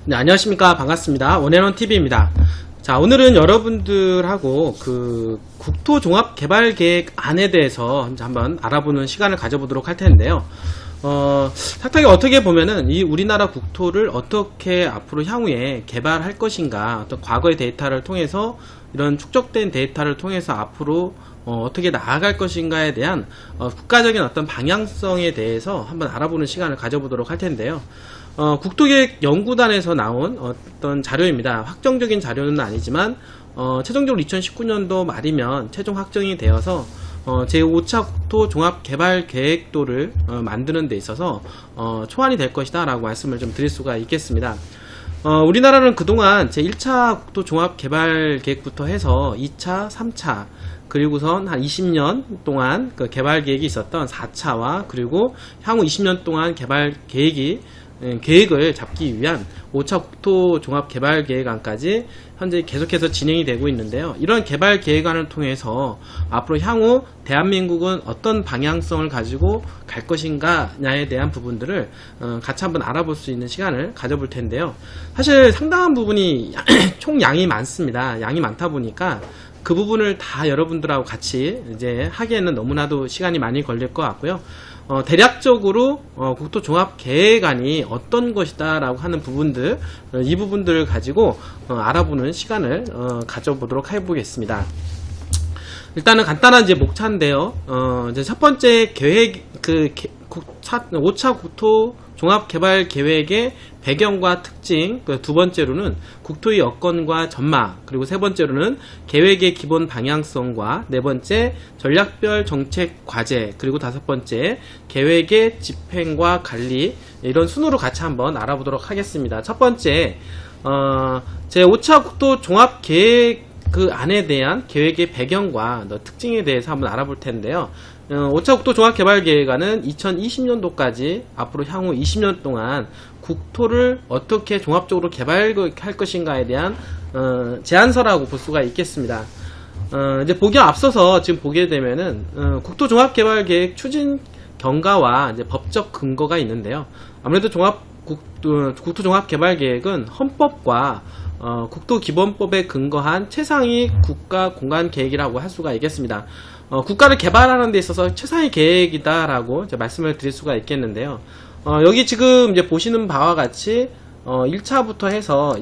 네, 안녕하십니까. 반갑습니다. 원앤원TV입니다. 자, 오늘은 여러분들하고 국토종합개발계획안에 대해서 한번 알아보는 시간을 가져보도록 할 텐데요. 탁탁이 어떻게 보면은 이 우리나라 국토를 어떻게 앞으로 향후에 개발할 것인가, 어떤 과거의 데이터를 통해서 이런 축적된 데이터를 통해서 앞으로 어떻게 나아갈 것인가에 대한 국가적인 어떤 방향성에 대해서 한번 알아보는 시간을 가져보도록 할 텐데요. 국토계획연구단에서 나온 어떤 자료입니다. 확정적인 자료는 아니지만 최종적으로 2019년도 말이면 최종 확정이 되어서 제5차 국토종합개발계획도를 만드는 데 있어서 초안이 될 것이다 라고 말씀을 좀 드릴 수가 있겠습니다. 우리나라는 그동안 제1차 국토종합개발계획부터 해서 2차, 3차 그리고선 한 20년 동안 그 개발계획이 있었던 4차와 그리고 향후 20년 동안 계획을 잡기 위한 5차 국토종합개발계획안까지 현재 계속해서 진행이 되고 있는데요. 이런 개발계획안을 통해서 앞으로 향후 대한민국은 어떤 방향성을 가지고 갈 것인가에 대한 부분들을 같이 한번 알아볼 수 있는 시간을 가져볼 텐데요. 사실 상당한 부분이 총 양이 많습니다. 양이 많다 보니까 그 부분을 다 여러분들하고 같이 이제 하기에는 너무나도 시간이 많이 걸릴 것 같고요. 대략적으로 국토종합계획안이 어떤 것이다 라고 하는 부분들, 이 부분들을 가지고 알아보는 시간을 가져보도록 해보겠습니다. 일단은 간단한 이제 목차인데요. 이제 첫 번째 계획, 5차 국토종합개발계획의 배경과 특징, 두 번째로는 국토의 여건과 전망, 그리고 세 번째로는 계획의 기본 방향성과 네 번째 전략별 정책 과제, 그리고 다섯 번째 계획의 집행과 관리, 이런 순으로 같이 한번 알아보도록 하겠습니다. 첫 번째, 제5차 국토종합계획 안에 대한 계획의 배경과 특징에 대해서 한번 알아볼 텐데요. 5차 국토종합개발계획안은 2020년도까지 앞으로 향후 20년 동안 국토를 어떻게 종합적으로 개발할 것인가에 대한 제안서라고 볼 수가 있겠습니다. 이제 보기에 앞서서 지금 보게 되면은 국토종합개발계획 추진 경과와 이제 법적 근거가 있는데요. 아무래도 국토종합개발계획은 헌법과 국토기본법에 근거한 최상위 국가공간계획이라고 할 수가 있겠습니다. 국가를 개발하는 데 있어서 최상위 계획이다라고 이제 말씀을 드릴 수가 있겠는데요. 여기 지금 이제 보시는 바와 같이 1차부터 해서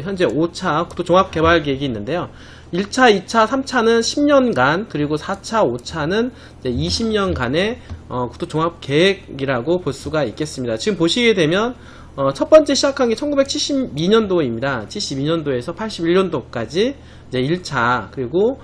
현재 5차 국토종합개발계획이 있는데요. 1차, 2차, 3차는 10년간, 그리고 4차, 5차는 20년간의 국토종합계획이라고 볼 수가 있겠습니다. 지금 보시게 되면 첫 번째 시작한 게 1972년도입니다. 72년도에서 81년도까지 이제 1차, 그리고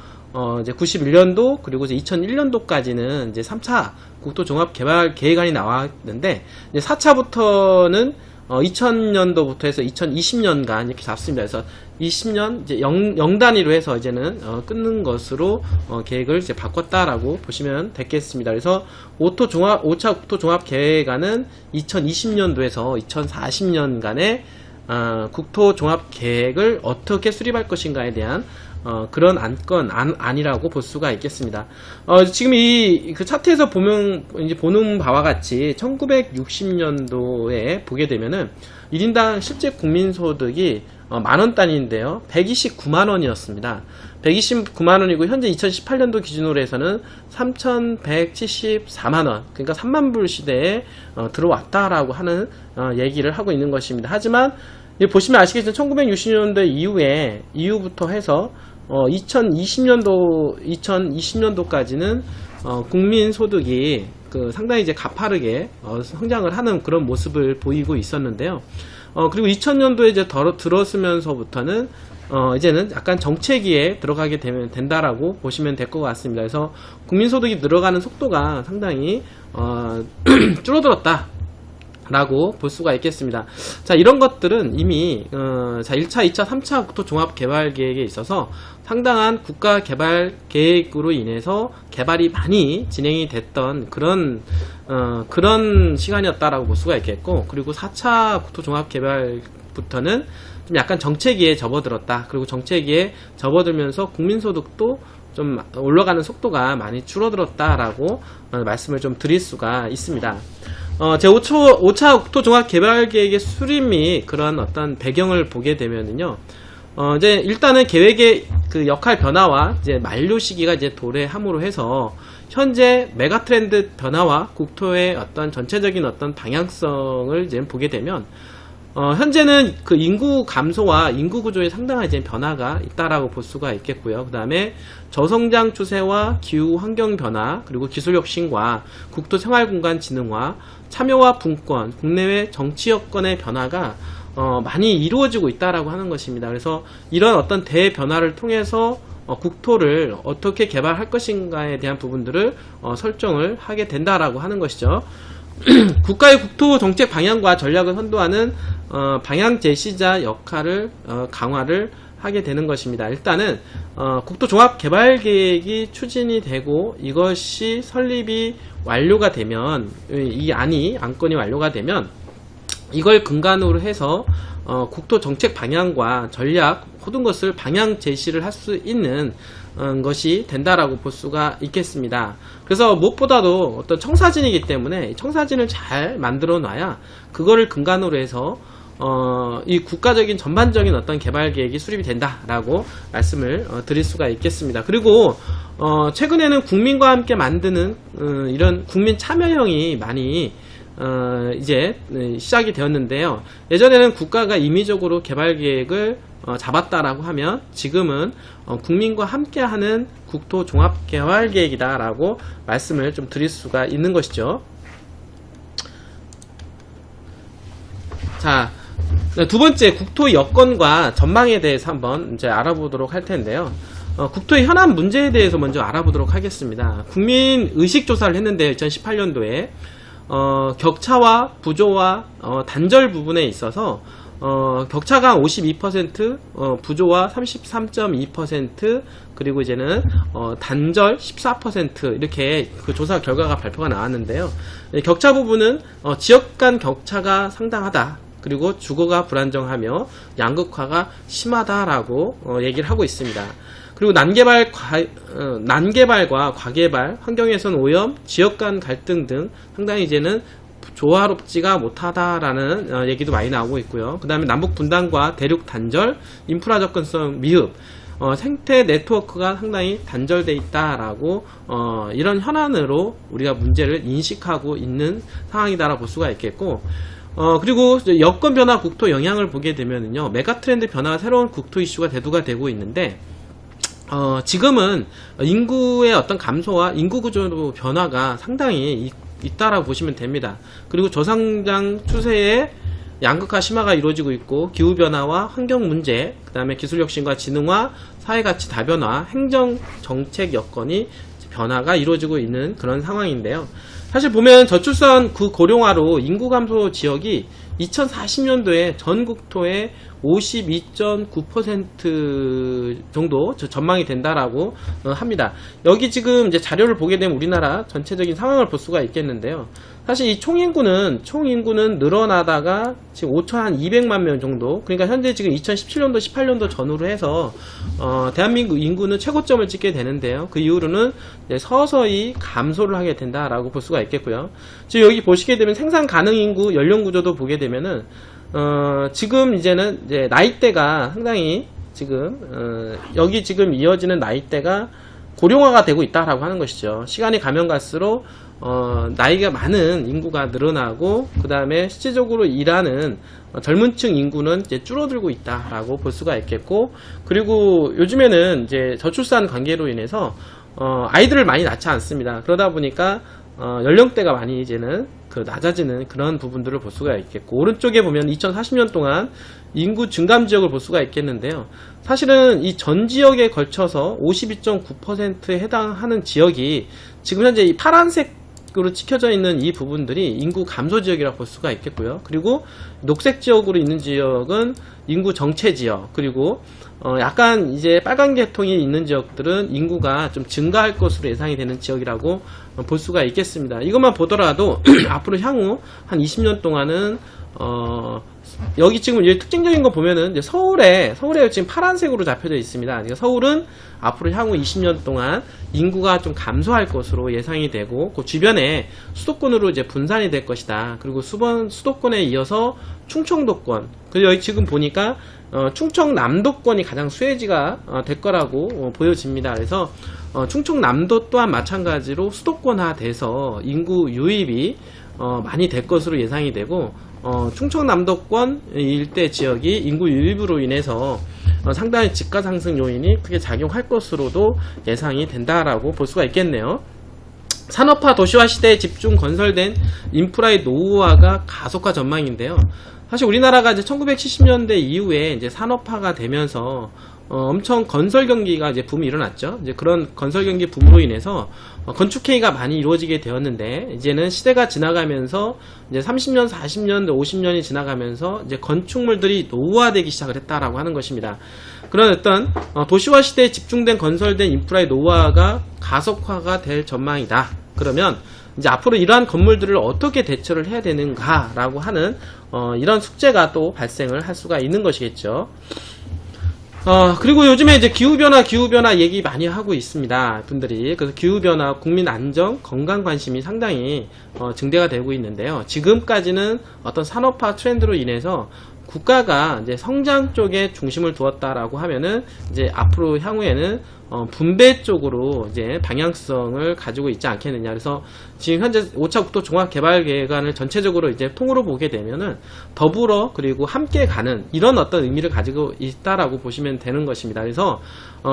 이제 91년도, 그리고 이제 2001년도까지는 이제 3차 국토종합개발계획안이 나왔는데, 이제 4차부터는 2000년도부터 해서 2020년간 이렇게 잡습니다. 그래서 20년 이제 0단위로 해서 이제는 끊는 것으로 계획을 이제 바꿨다라고 보시면 되겠습니다. 그래서 5차 국토종합계획안은 2020년도에서 2040년간의 국토종합계획을 어떻게 수립할 것인가에 대한 그런 안이라고 볼 수가 있겠습니다. 지금 그 차트에서 보는 바와 같이 1960년도에 보게 되면은 1인당 실제 국민소득이 만원 단위인데요. 129만원이었습니다. 129만원이고, 현재 2018년도 기준으로 해서는 3,174만원, 그러니까 3만불 시대에 들어왔다라고 하는 얘기를 하고 있는 것입니다. 하지만 보시면 아시겠지만 1960년도 이후부터 해서 2020년도까지는 국민소득이 상당히 이제 가파르게 성장을 하는 그런 모습을 보이고 있었는데요. 그리고 2000년도에 이제 들어서면서부터는 이제는 약간 정체기에 들어가게 된다라고 보시면 될 것 같습니다. 그래서 국민소득이 늘어가는 속도가 상당히 줄어들었다 라고 볼 수가 있겠습니다. 자, 이런 것들은 이미 1차, 2차, 3차 국토종합개발계획에 있어서 상당한 국가개발계획으로 인해서 개발이 많이 진행이 됐던 그런 시간이었다라고 볼 수가 있겠고, 그리고 4차 국토종합개발부터는 좀 약간 정체기에 접어들었다. 그리고 정체기에 접어들면서 국민소득도 좀 올라가는 속도가 많이 줄어들었다라고 말씀을 좀 드릴 수가 있습니다. 제5차 국토종합개발계획의 수립 및 그런 어떤 배경을 보게 되면은요, 이제 일단은 계획의 그 역할 변화와 이제 만료 시기가 이제 도래함으로 해서 현재 메가 트렌드 변화와 국토의 어떤 전체적인 어떤 방향성을 이제 보게 되면 현재는 그 인구 감소와 인구 구조에 상당한 이제 변화가 있다라고 볼 수가 있겠고요. 그 다음에 저성장 추세와 기후 환경 변화, 그리고 기술 혁신과 국토 생활 공간 진흥화, 참여와 분권, 국내외 정치 여건의 변화가 많이 이루어지고 있다라고 하는 것입니다. 그래서 이런 어떤 대변화를 통해서 국토를 어떻게 개발할 것인가에 대한 부분들을 설정을 하게 된다라고 하는 것이죠. 국가의 국토 정책 방향과 전략을 선도하는 방향 제시자 역할을 강화를 하게 되는 것입니다. 일단은 국토 종합 개발 계획이 추진이 되고 이것이 설립이 완료가 되면, 이 안건이 완료가 되면 이걸 근간으로 해서 국토 정책 방향과 전략 모든 것을 방향 제시를 할 수 있는 것이 된다라고 볼 수가 있겠습니다. 그래서 무엇보다도 어떤 청사진이기 때문에 청사진을 잘 만들어 놔야 그거를 근간으로 해서 이 국가적인 전반적인 어떤 개발 계획이 수립이 된다라고 말씀을 드릴 수가 있겠습니다. 그리고 최근에는 국민과 함께 만드는 이런 국민 참여형이 많이 이제 시작이 되었는데요. 예전에는 국가가 임의적으로 개발 계획을 잡았다라고 하면 지금은 국민과 함께하는 국토 종합 개발 계획이다라고 말씀을 좀 드릴 수가 있는 것이죠. 자, 두 번째 국토 여건과 전망에 대해서 한번 이제 알아보도록 할 텐데요. 국토의 현안 문제에 대해서 먼저 알아보도록 하겠습니다. 국민 의식 조사를 했는데 2018년도에 격차와 부조와 단절 부분에 있어서 격차가 52%, 부조와 33.2%, 그리고 이제는 단절 14% 이렇게 그 조사 결과가 발표가 나왔는데요. 격차 부분은 지역 간 격차가 상당하다. 그리고 주거가 불안정하며 양극화가 심하다라고 얘기를 하고 있습니다. 그리고 난개발과 과개발, 환경훼손 오염, 지역 간 갈등 등 상당히 이제는 조화롭지가 못하다라는 얘기도 많이 나오고 있고요. 그 다음에 남북 분단과 대륙 단절, 인프라 접근성 미흡, 생태 네트워크가 상당히 단절돼 있다라고 이런 현안으로 우리가 문제를 인식하고 있는 상황이다라고 볼 수가 있겠고, 그리고 여건 변화 국토 영향을 보게 되면은요, 메가 트렌드 변화가 새로운 국토 이슈가 대두가 되고 있는데, 지금은 인구의 어떤 감소와 인구 구조 변화가 상당히 있다라고 보시면 됩니다. 그리고 저성장 추세에 양극화 심화가 이루어지고 있고, 기후 변화와 환경 문제, 그 다음에 기술 혁신과 진흥화, 사회 가치 다변화, 행정 정책 여건이 변화가 이루어지고 있는 그런 상황인데요. 사실 보면 저출산 그 고령화로 인구 감소 지역이 2040년도에 전 국토의 52.9% 정도 전망이 된다라고 합니다. 여기 지금 이제 자료를 보게 되면 우리나라 전체적인 상황을 볼 수가 있겠는데요. 사실 이 총 인구는 늘어나다가 지금 5,200만 명 정도, 그러니까 현재 지금 2017년도 18년도 전후로 해서 대한민국 인구는 최고점을 찍게 되는데요. 그 이후로는 이제 서서히 감소를 하게 된다라고 볼 수가 있겠고요. 지금 여기 보시게 되면 생산 가능 인구 연령 구조도 보게 되면은 지금 이제는 이제 나이대가 상당히 지금 여기 지금 이어지는 나이대가 고령화가 되고 있다라고 하는 것이죠. 시간이 가면 갈수록 나이가 많은 인구가 늘어나고, 그 다음에 실질적으로 일하는 젊은 층 인구는 이제 줄어들고 있다라고 볼 수가 있겠고, 그리고 요즘에는 이제 저출산 관계로 인해서 아이들을 많이 낳지 않습니다. 그러다 보니까 연령대가 많이 이제는 낮아지는 그런 부분들을 볼 수가 있겠고, 오른쪽에 보면 2040년 동안 인구 증감 지역을 볼 수가 있겠는데요. 사실은 이 전 지역에 걸쳐서 52.9%에 해당하는 지역이 지금 현재 이 파란색으로 찍혀져 있는 이 부분들이 인구 감소 지역이라고 볼 수가 있겠고요. 그리고 녹색 지역으로 있는 지역은 인구 정체 지역, 그리고 약간 이제 빨간 계통이 있는 지역들은 인구가 좀 증가할 것으로 예상이 되는 지역이라고 볼 수가 있겠습니다. 이것만 보더라도 앞으로 향후 한 20년 동안은 여기 지금 특징적인 거 보면은 이제 서울에 지금 파란색으로 잡혀져 있습니다. 그러니까 서울은 앞으로 향후 20년 동안 인구가 좀 감소할 것으로 예상이 되고 그 주변에 수도권으로 이제 분산이 될 것이다. 그리고 수도권에 이어서 충청도권, 그리고 여기 지금 보니까 충청남도권이 가장 수혜지가 될 거라고 보여집니다. 그래서 충청남도 또한 마찬가지로 수도권화돼서 인구 유입이 많이 될 것으로 예상이 되고 충청남도권 일대 지역이 인구 유입으로 인해서 상당히 집가 상승 요인이 크게 작용할 것으로도 예상이 된다라고 볼 수가 있겠네요. 산업화 도시화 시대에 집중 건설된 인프라의 노후화가 가속화 전망인데요. 사실 우리나라가 이제 1970년대 이후에 이제 산업화가 되면서 엄청 건설 경기가 이제 붐이 일어났죠. 이제 그런 건설 경기 붐으로 인해서 건축회의가 많이 이루어지게 되었는데 이제는 시대가 지나가면서 이제 30년, 40년, 50년이 지나가면서 이제 건축물들이 노후화되기 시작을 했다라고 하는 것입니다. 그런 어떤 도시화 시대에 집중된 건설된 인프라의 노후화가 가속화가 될 전망이다. 그러면 이제 앞으로 이러한 건물들을 어떻게 대처를 해야 되는가라고 하는 이런 숙제가 또 발생을 할 수가 있는 것이겠죠. 그리고 요즘에 이제 기후변화 얘기 많이 하고 있습니다. 분들이. 그래서 기후변화, 국민 안정, 건강 관심이 상당히 증대가 되고 있는데요. 지금까지는 어떤 산업화 트렌드로 인해서 국가가 이제 성장 쪽에 중심을 두었다라고 하면은 이제 앞으로 향후에는 분배 쪽으로 이제 방향성을 가지고 있지 않겠느냐. 그래서 지금 현재 5차 국토 종합 개발 계획안을 전체적으로 이제 통으로 보게 되면은 더불어 그리고 함께 가는 이런 어떤 의미를 가지고 있다라고 보시면 되는 것입니다. 그래서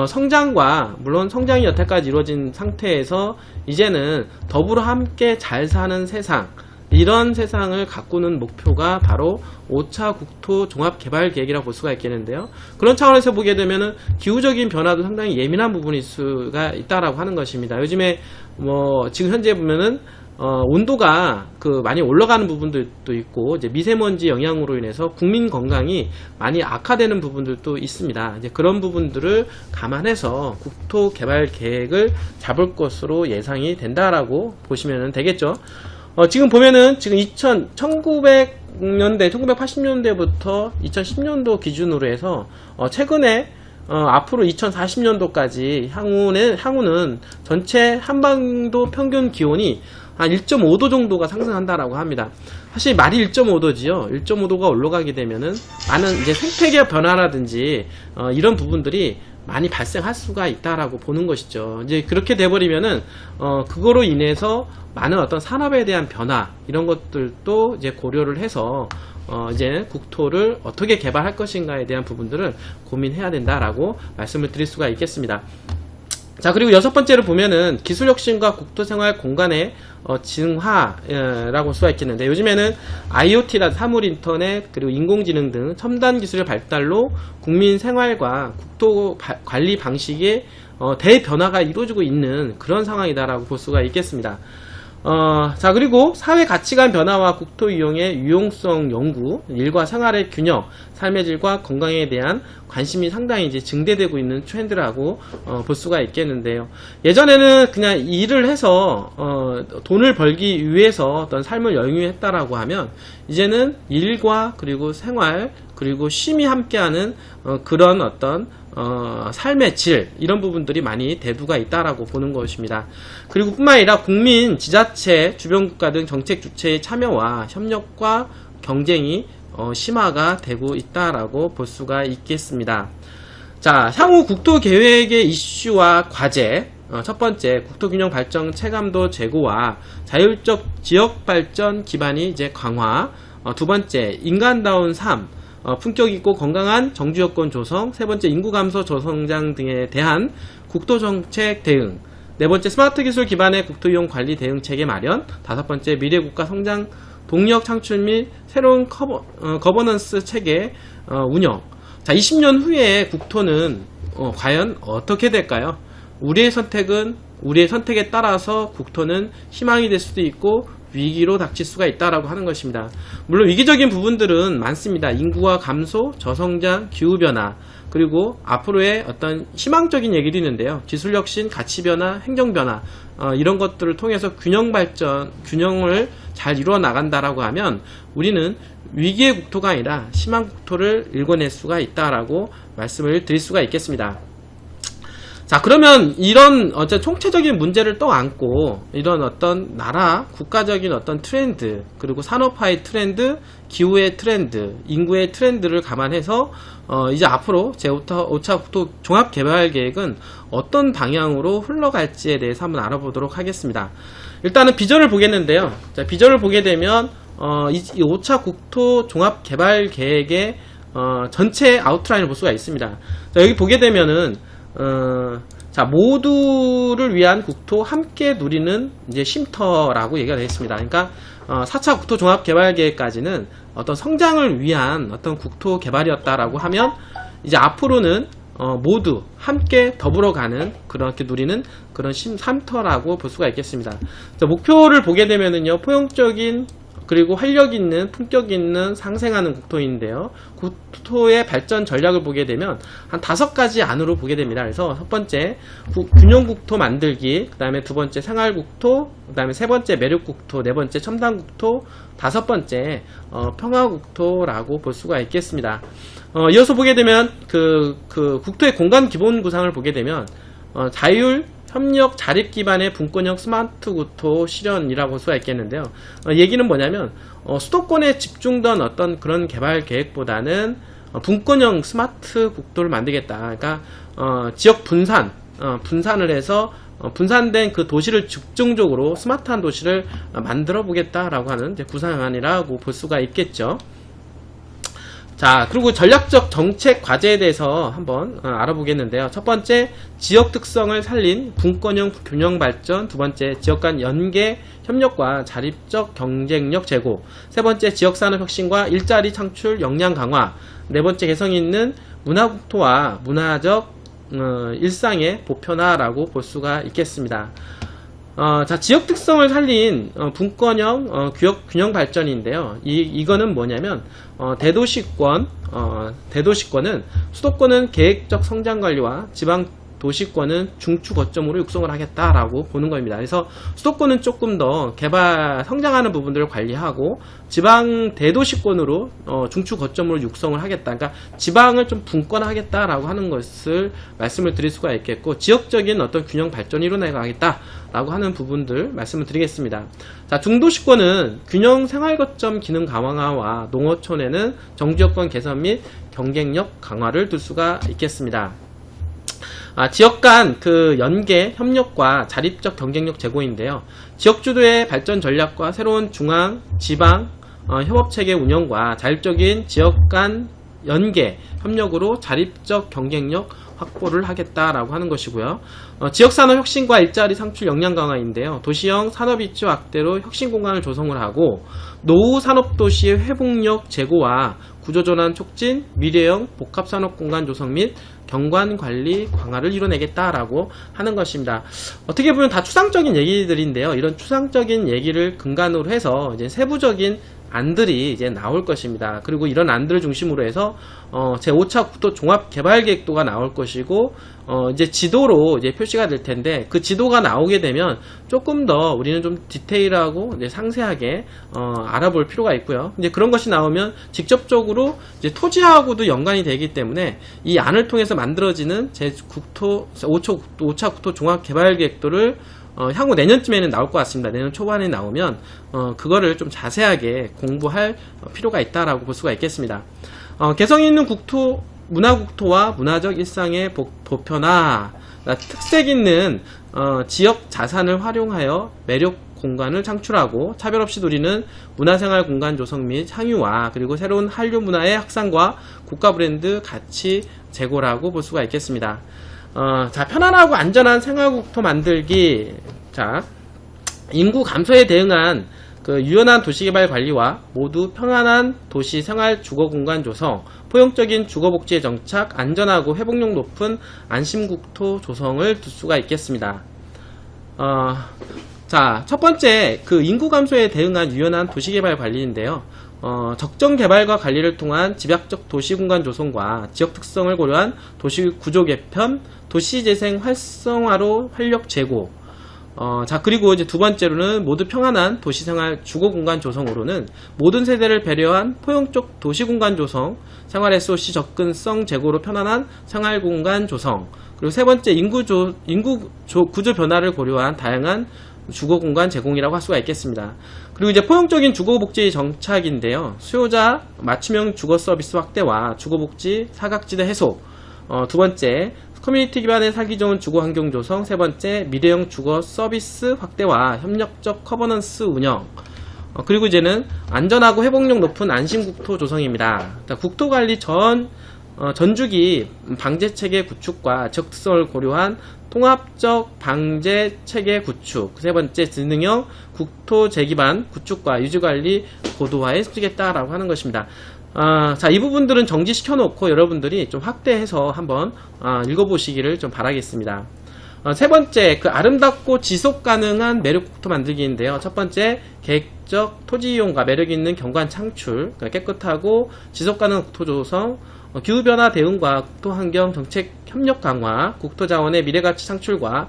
성장과 물론 성장이 여태까지 이루어진 상태에서 이제는 더불어 함께 잘 사는 세상, 이런 세상을 가꾸는 목표가 바로 5차 국토 종합개발계획이라고 볼 수가 있겠는데요. 그런 차원에서 보게 되면은 기후적인 변화도 상당히 예민한 부분일 수가 있다라고 하는 것입니다. 요즘에 지금 현재 보면은 온도가 많이 올라가는 부분들도 있고 이제 미세먼지 영향으로 인해서 국민 건강이 많이 악화되는 부분들도 있습니다. 이제 그런 부분들을 감안해서 국토 개발 계획을 잡을 것으로 예상이 된다라고 보시면 되겠죠. 지금 보면은 지금 1900년대, 1980년대부터 2010년도 기준으로 해서 최근에 앞으로 2040년도까지 향후는 전체 한반도 평균 기온이 한 1.5도 정도가 상승한다라고 합니다. 사실 말이 1.5도지요. 1.5도가 올라가게 되면은 많은 이제 생태계 변화라든지 이런 부분들이 많이 발생할 수가 있다라고 보는 것이죠. 이제 그렇게 돼버리면은 그거로 인해서 많은 어떤 산업에 대한 변화 이런 것들도 이제 고려를 해서 이제 국토를 어떻게 개발할 것인가에 대한 부분들을 고민해야 된다라고 말씀을 드릴 수가 있겠습니다. 자, 그리고 여섯 번째로 보면은 기술혁신과 국토생활 공간의 증화라고 볼 수가 있겠는데, 요즘에는 IoT나 사물인터넷 그리고 인공지능 등 첨단 기술의 발달로 국민 생활과 국토 관리 방식의 대변화가 이루어지고 있는 그런 상황이다라고 볼 수가 있겠습니다. 자, 그리고 사회 가치관 변화와 국토 이용의 유용성 연구, 일과 생활의 균형, 삶의 질과 건강에 대한 관심이 상당히 이제 증대되고 있는 트렌드라고 볼 수가 있겠는데요. 예전에는 그냥 일을 해서 돈을 벌기 위해서 어떤 삶을 영위했다라고 하면 이제는 일과 그리고 생활 그리고 쉼이 함께하는 그런 어떤 삶의 질, 이런 부분들이 많이 대두가 있다라고 보는 것입니다. 그리고 뿐만 아니라 국민, 지자체, 주변국가 등 정책 주체의 참여와 협력과 경쟁이 심화가 되고 있다라고 볼 수가 있겠습니다. 자, 향후 국토 계획의 이슈와 과제. 첫 번째, 국토균형 발전 체감도 제고와 자율적 지역 발전 기반이 이제 강화. 두 번째, 인간다운 삶. 품격 있고 건강한 정주 여건 조성. 세 번째, 인구 감소 저성장 등에 대한 국토 정책 대응. 네 번째, 스마트 기술 기반의 국토 이용 관리 대응 체계 마련. 다섯 번째, 미래 국가 성장 동력 창출 및 새로운 거버넌스 체계 운영. 자, 20년 후에 국토는 과연 어떻게 될까요? 우리의 선택에 따라서 국토는 희망이 될 수도 있고 위기로 닥칠 수가 있다라고 하는 것입니다. 물론 위기적인 부분들은 많습니다. 인구와 감소, 저성장, 기후변화, 그리고 앞으로의 어떤 희망적인 얘기도 있는데요. 기술혁신, 가치변화, 행정변화, 이런 것들을 통해서 균형을 잘 이루어 나간다라고 하면 우리는 위기의 국토가 아니라 희망 국토를 일궈낼 수가 있다라고 말씀을 드릴 수가 있겠습니다. 자, 그러면 이런 총체적인 문제를 또 안고 이런 어떤 나라, 국가적인 어떤 트렌드, 그리고 산업화의 트렌드, 기후의 트렌드, 인구의 트렌드를 감안해서 이제 앞으로 제5차 국토 종합개발계획은 어떤 방향으로 흘러갈지에 대해서 한번 알아보도록 하겠습니다. 일단은 비전을 보겠는데요. 자, 비전을 보게 되면 이 5차 국토 종합개발계획의 전체 아웃라인을 볼 수가 있습니다. 자, 여기 보게 되면은 자, 모두를 위한 국토 함께 누리는 이제 쉼터라고 얘기가 되어 있습니다. 그러니까 4차 국토 종합개발계획까지는 어떤 성장을 위한 어떤 국토 개발이었다라고 하면 이제 앞으로는 모두 함께 더불어가는 그렇게 누리는 그런 쉼터라고 볼 수가 있겠습니다. 자, 목표를 보게 되면은요, 포용적인 그리고 활력 있는, 품격 있는 상생하는 국토인데요. 국토의 발전 전략을 보게 되면 한 5가지 안으로 보게 됩니다. 그래서 첫 번째 균형국토 만들기, 그 다음에 두 번째 생활국토, 그 다음에 세 번째 매력국토, 네 번째 첨단국토, 다섯 번째 평화국토라고 볼 수가 있겠습니다. 이어서 보게 되면 그 국토의 공간 기본 구상을 보게 되면 자율 협력 자립 기반의 분권형 스마트 국토 실현이라고 볼 수가 있겠는데요. 얘기는 뭐냐면 수도권에 집중된 어떤 그런 개발 계획보다는 분권형 스마트 국토를 만들겠다. 그러니까 지역 분산을 해서 분산된 그 도시를 집중적으로 스마트한 도시를 만들어 보겠다라고 하는 구상안이라고 볼 수가 있겠죠. 자, 그리고 전략적 정책 과제에 대해서 한번 알아보겠는데요. 첫 번째, 지역 특성을 살린 분권형 균형 발전. 두 번째, 지역 간 연계 협력과 자립적 경쟁력 제고. 세 번째, 지역 산업 혁신과 일자리 창출 역량 강화. 네 번째, 개성 있는 문화국토와 문화적 일상의 보편화라고 볼 수가 있겠습니다. 자, 지역 특성을 살린 분권형 균형 발전인데요. 이거는 뭐냐면 대도시권은 수도권은 계획적 성장 관리와 지방 도시권은 중추 거점으로 육성을 하겠다라고 보는 겁니다. 그래서 수도권은 조금 더 성장하는 부분들을 관리하고 지방 대도시권으로 중추 거점으로 육성을 하겠다. 그러니까 지방을 좀 분권하겠다라고 하는 것을 말씀을 드릴 수가 있겠고, 지역적인 어떤 균형 발전을 이뤄내가겠다라고 하는 부분들 말씀을 드리겠습니다. 자, 중도시권은 균형 생활 거점 기능 강화와 농어촌에는 정지여건 개선 및 경쟁력 강화를 둘 수가 있겠습니다. 지역 간 그 연계, 협력과 자립적 경쟁력 제고인데요. 지역 주도의 발전 전략과 새로운 중앙, 지방 협업체계 운영과 자율적인 지역 간 연계, 협력으로 자립적 경쟁력 확보를 하겠다라고 하는 것이고요. 지역산업 혁신과 일자리 창출 역량 강화인데요. 도시형 산업이치 확대로 혁신 공간을 조성을 하고 노후 산업도시의 회복력 제고와 구조전환 촉진, 미래형 복합산업 공간 조성 및 경관관리 강화를 이뤄내겠다라고 하는 것입니다. 어떻게 보면 다 추상적인 얘기들인데요. 이런 추상적인 얘기를 근간으로 해서 이제 세부적인 안들이 이제 나올 것입니다. 그리고 이런 안들을 중심으로 해서 제5차 국토 종합개발계획도가 나올 것이고 이제 지도로 이제 표시가 될 텐데, 그 지도가 나오게 되면 조금 더 우리는 좀 디테일하고 이제 상세하게 알아볼 필요가 있고요. 이제 그런 것이 나오면 직접적으로 이제 토지하고도 연관이 되기 때문에 이 안을 통해서 만들어지는 제5차 국토 종합개발계획도를 향후 내년쯤에는 나올 것 같습니다. 내년 초반에 나오면 그거를 좀 자세하게 공부할 필요가 있다라고 볼 수가 있겠습니다. 개성 있는 국토, 문화국토와 문화적 일상의 보편화, 특색 있는 지역 자산을 활용하여 매력 공간을 창출하고 차별 없이 누리는 문화생활 공간 조성 및 향유와, 그리고 새로운 한류 문화의 확산과 국가 브랜드 가치 제고라고 볼 수가 있겠습니다. 자, 편안하고 안전한 생활국토 만들기. 자, 인구 감소에 대응한 그 유연한 도시개발 관리와 모두 평안한 도시 생활 주거 공간 조성, 포용적인 주거복지에 정착, 안전하고 회복력 높은 안심국토 조성을 둘 수가 있겠습니다. 자, 첫 번째, 그 인구 감소에 대응한 유연한 도시개발 관리인데요. 적정 개발과 관리를 통한 집약적 도시공간 조성과 지역 특성을 고려한 도시 구조 개편, 도시재생 활성화로 활력 제고. 자, 그리고 이제 두 번째로는 모두 평안한 도시생활 주거공간 조성으로는 모든 세대를 배려한 포용적 도시공간 조성, 생활 SOC 접근성 제고로 편안한 생활공간 조성. 그리고 세 번째, 구조 변화를 고려한 다양한 주거공간 제공이라고 할 수가 있겠습니다. 그리고 이제 포용적인 주거복지 정착인데요. 수요자 맞춤형 주거 서비스 확대와 주거복지 사각지대 해소. 두 번째, 커뮤니티 기반의 살기 좋은 주거 환경 조성. 세 번째, 미래형 주거 서비스 확대와 협력적 커버넌스 운영. 그리고 이제는 안전하고 회복력 높은 안심국토 조성입니다. 국토관리 전주기 방제체계 구축과 지역 특성을 고려한 통합적 방제체계 구축. 세 번째, 지능형 국토 재기반 구축과 유지관리 고도화에 쓰겠다라고 하는 것입니다. 자, 이 부분들은 정지시켜 놓고 여러분들이 좀 확대해서 한번 읽어보시기를 좀 바라겠습니다. 세 번째, 그 아름답고 지속 가능한 매력 국토 만들기인데요. 첫 번째, 계획적 토지 이용과 매력 있는 경관 창출, 깨끗하고 지속 가능한 국토 조성, 기후변화 대응과 국토환경 정책 협력 강화, 국토자원의 미래가치 창출과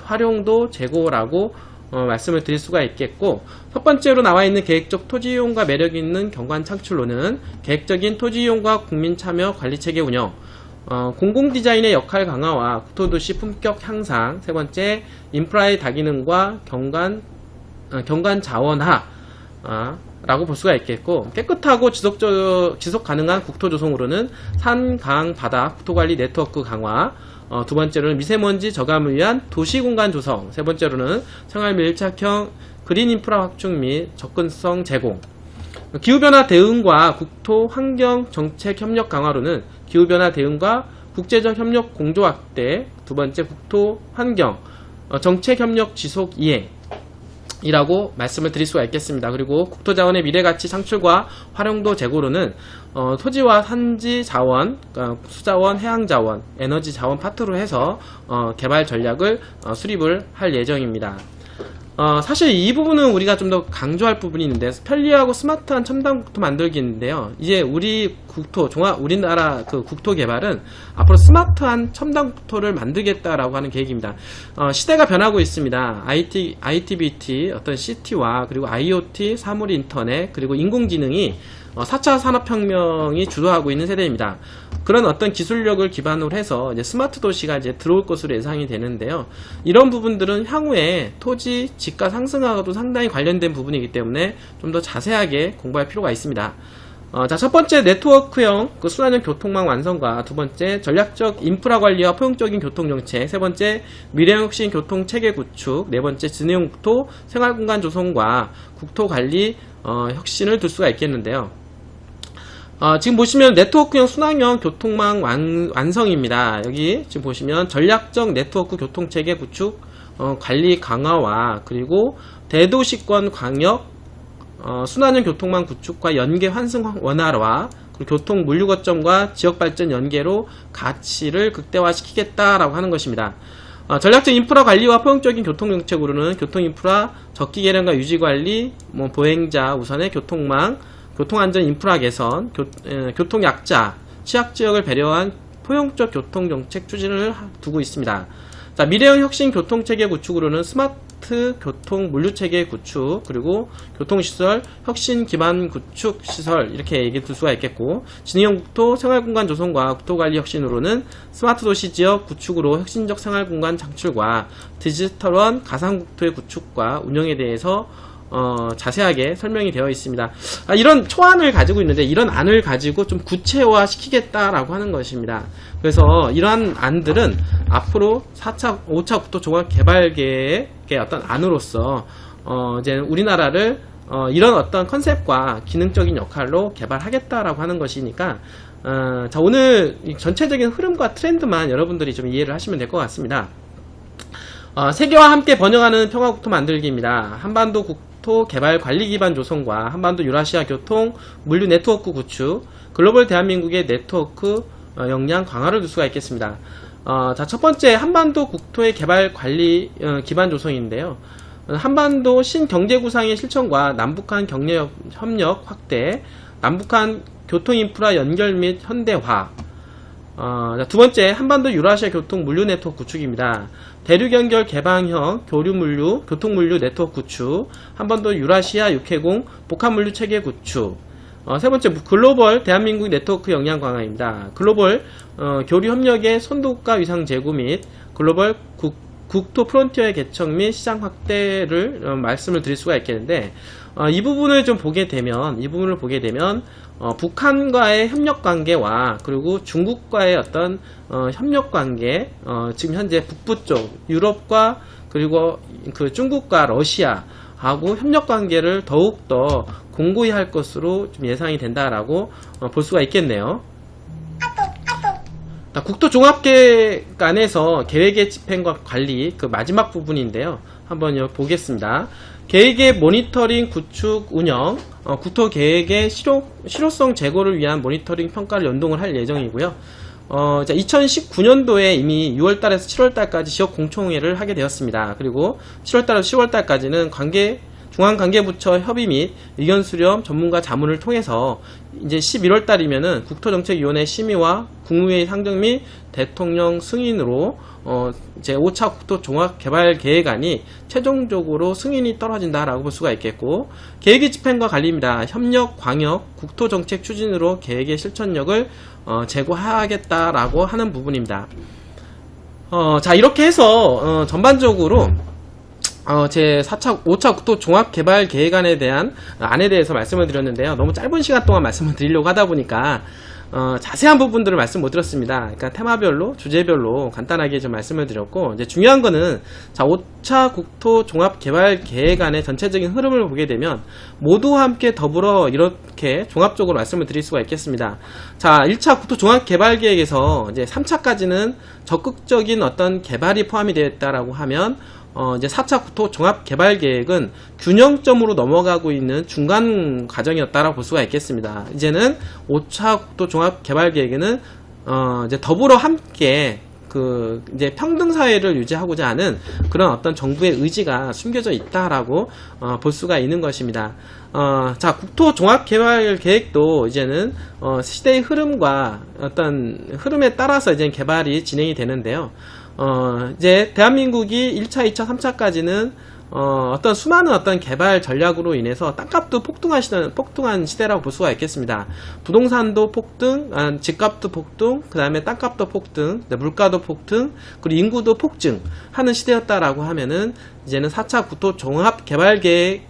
활용도 제고라고 말씀을 드릴 수가 있겠고, 첫 번째로 나와 있는 계획적 토지 이용과 매력 있는 경관 창출로는 계획적인 토지 이용과 국민 참여 관리 체계 운영, 공공 디자인의 역할 강화와 국토도시 품격 향상. 세 번째, 인프라의 다기능과 경관 자원화 라고 볼 수가 있겠고, 깨끗하고 지속 가능한 국토 조성으로는 산, 강, 바다 국토관리 네트워크 강화. 두 번째로는 미세먼지 저감을 위한 도시공간 조성. 세 번째로는 생활 밀착형 그린 인프라 확충 및 접근성 제공. 기후변화 대응과 국토 환경 정책 협력 강화로는 기후변화 대응과 국제적 협력 공조 확대. 두 번째, 국토 환경 정책 협력 지속 이행 이라고 말씀을 드릴 수가 있겠습니다. 그리고 국토자원의 미래가치 창출과 활용도 제고로는 토지와 산지 자원, 수자원, 해양자원, 에너지 자원 파트로 해서 개발 전략을 수립을 할 예정입니다. 사실 이 부분은 우리가 좀 더 강조할 부분이 있는데, 편리하고 스마트한 첨단 국토 만들기인데요. 이제 우리 우리나라 그 국토 개발은 앞으로 스마트한 첨단 국토를 만들겠다라고 하는 계획입니다. 시대가 변하고 있습니다. ITBT, 어떤 CT와 그리고 IoT, 사물 인터넷, 그리고 인공지능이 4차 산업혁명이 주도하고 있는 세대입니다. 그런 어떤 기술력을 기반으로 해서 이제 스마트 도시가 이제 들어올 것으로 예상이 되는데요. 이런 부분들은 향후에 토지, 집가 상승하고도 상당히 관련된 부분이기 때문에 좀 더 자세하게 공부할 필요가 있습니다. 자, 첫 번째, 네트워크형 순환형 교통망 완성과, 두 번째, 전략적 인프라 관리와 포용적인 교통정책, 세 번째, 미래형 혁신 교통체계 구축, 네 번째, 지능형 국토 생활공간 조성과 국토관리 혁신을 둘 수가 있겠는데요. 지금 보시면 네트워크형 순환형 교통망 완성입니다. 여기 지금 보시면 전략적 네트워크 교통체계 구축, 관리 강화와 그리고 대도시권 광역 순환형 교통망 구축과 연계 환승 원활화, 그리고 교통 물류 거점과 지역 발전 연계로 가치를 극대화시키겠다라고 하는 것입니다. 전략적 인프라 관리와 포용적인 교통 정책으로는 교통 인프라 적기 개량과 유지 관리, 보행자 우선의 교통망, 교통안전 인프라 개선, 교통 약자, 취약 지역을 배려한 포용적 교통 정책 추진을 두고 있습니다. 자, 미래형 혁신 교통체계 구축으로는 스마트 교통 물류체계 구축, 그리고 교통시설 혁신 기반 구축 시설, 이렇게 얘기 들 수가 있겠고, 지능형 국토 생활공간 조성과 국토관리 혁신으로는 스마트 도시 지역 구축으로 혁신적 생활공간 창출과 디지털원 가상국토의 구축과 운영에 대해서 자세하게 설명이 되어 있습니다. 이런 초안을 가지고 있는데, 이런 안을 가지고 좀 구체화 시키겠다라고 하는 것입니다. 그래서 이러한 안들은 앞으로 4차, 5차 국토 종합 개발 계획의 어떤 안으로서 이제 우리나라를 이런 어떤 컨셉과 기능적인 역할로 개발하겠다라고 하는 것이니까, 자, 오늘 전체적인 흐름과 트렌드만 여러분들이 좀 이해를 하시면 될 것 같습니다. 세계와 함께 번영하는 평화국토 만들기입니다. 한반도 국토 개발 관리 기반 조성과 한반도 유라시아 교통 물류 네트워크 구축, 글로벌 대한민국의 네트워크 역량 강화를 둘 수가 있겠습니다. 자, 첫 번째, 한반도 국토의 개발 관리 기반 조성인데요. 한반도 신경제구상의 실천과 남북한 경제 협력 확대, 남북한 교통인프라 연결 및 현대화. 두 번째, 한반도 유라시아 교통 물류 네트워크 구축입니다. 대륙 연결 개방형 교류 물류, 교통 물류 네트워크 구축, 한반도 유라시아 육해공 복합 물류 체계 구축. 세 번째, 글로벌 대한민국 네트워크 역량 강화입니다. 글로벌 교류 협력의 선도국가 위상 제고 및 글로벌 국토 프론티어의 개척 및 시장 확대를 말씀을 드릴 수가 있겠는데, 이 부분을 좀 보게 되면, 북한과의 협력 관계와 그리고 중국과의 어떤 협력 관계, 지금 현재 북부 쪽 유럽과 그리고 그 중국과 러시아하고 협력 관계를 더욱더 공고히 할 것으로 좀 예상이 된다라고 볼 수가 있겠네요. 국토종합계획 안에서 계획의 집행과 관리 그 마지막 부분인데요. 한번 보겠습니다. 계획의 모니터링, 구축, 운영, 국토계획의 실효성 제고를 위한 모니터링 평가를 연동을 할 예정이고요. 2019년도에 이미 6월달에서 7월달까지 지역 공청회를 하게 되었습니다. 그리고 7월달에서 10월달까지는 중앙관계부처 협의 및 의견 수렴, 전문가 자문을 통해서 이제 11월달이면은 국토정책위원회 심의와 국무회의 상정 및 대통령 승인으로 제 5차 국토종합개발계획안이 최종적으로 승인이 떨어진다라고 볼 수가 있겠고, 계획의 집행과 관리입니다. 협력, 광역, 국토정책 추진으로 계획의 실천력을 제고하겠다라고 하는 부분입니다. 자, 이렇게 해서 전반적으로 제 5차 국토종합개발계획안에 대한 안에 대해서 말씀을 드렸는데요. 너무 짧은 시간 동안 말씀을 드리려고 하다 보니까 자세한 부분들을 말씀 못 드렸습니다. 그러니까 테마별로, 주제별로 간단하게 좀 말씀을 드렸고, 이제 중요한 거는 자, 5차 국토종합개발계획안의 전체적인 흐름을 보게 되면 모두와 함께 더불어 이렇게 종합적으로 말씀을 드릴 수가 있겠습니다. 자, 1차 국토종합개발계획에서 이제 3차까지는 적극적인 어떤 개발이 포함이 되어 있다라고 하면, 이제 4차 국토종합개발계획은 균형점으로 넘어가고 있는 중간 과정이었다라고 볼 수가 있겠습니다. 이제는 5차 국토종합개발계획에는 이제 더불어 함께 이제 평등사회를 유지하고자 하는 그런 어떤 정부의 의지가 숨겨져 있다라고 볼 수가 있는 것입니다. 자, 국토종합개발계획도 이제는 시대의 흐름과 어떤 흐름에 따라서 이제 개발이 진행이 되는데요. 이제 대한민국이 1차, 2차, 3차까지는 어떤 수많은 어떤 개발 전략으로 인해서 땅값도 폭등한 시대라고 볼 수가 있겠습니다. 부동산도 폭등, 집값도 폭등, 그 다음에 땅값도 폭등, 물가도 폭등, 그리고 인구도 폭증하는 시대였다라고 하면은, 이제는 4차 국토종합개발계획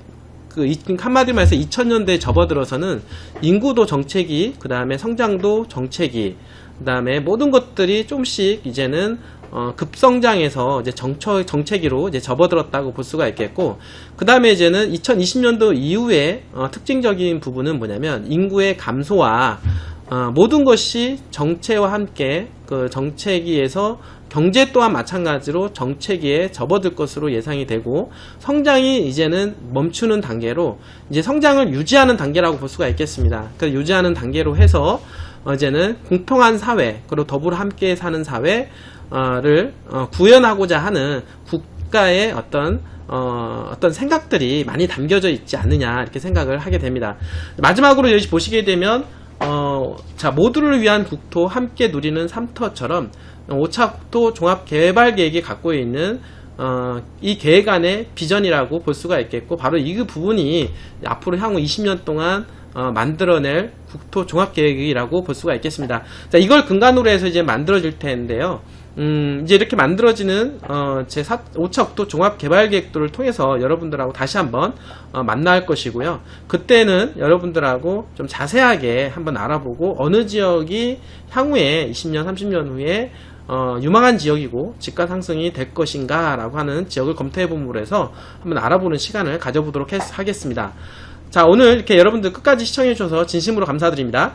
한마디로 말해서 2000년대에 접어들어서는 인구도 정체기, 그 다음에 성장도 정체기, 그 다음에 모든 것들이 조금씩 이제는 급성장에서 이제 정체기로 이제 접어들었다고 볼 수가 있겠고, 그 다음에 이제는 2020년도 이후에 특징적인 부분은 뭐냐면 인구의 감소와 모든 것이 정체와 함께 그 정체기에서 경제 또한 마찬가지로 정체기에 접어들 것으로 예상이 되고, 성장이 이제는 멈추는 단계로 이제 성장을 유지하는 단계라고 볼 수가 있겠습니다. 그 유지하는 단계로 해서 이제는 공평한 사회, 그리고 더불어 함께 사는 사회를 구현하고자 하는 국가의 어떤 생각들이 많이 담겨져 있지 않느냐, 이렇게 생각을 하게 됩니다. 마지막으로 여기 보시게 되면 자, 모두를 위한 국토 함께 누리는 삼터처럼 5차 국토 종합개발계획이 갖고 있는 이 계획안의 비전이라고 볼 수가 있겠고, 바로 이 부분이 앞으로 향후 20년 동안 만들어낼 국토 종합계획이라고 볼 수가 있겠습니다. 자, 이걸 근간으로 해서 이제 만들어질 텐데요. 이제 이렇게 만들어지는 제 5차 국토 종합개발계획도를 통해서 여러분들하고 다시 한번 만날 것이고요. 그때는 여러분들하고 좀 자세하게 한번 알아보고, 어느 지역이 향후에 20년, 30년 후에 유망한 지역이고 집가 상승이 될 것인가 라고 하는 지역을 검토해봄으로 해서 한번 알아보는 시간을 가져보도록 하겠습니다. 자, 오늘 이렇게 여러분들 끝까지 시청해주셔서 진심으로 감사드립니다.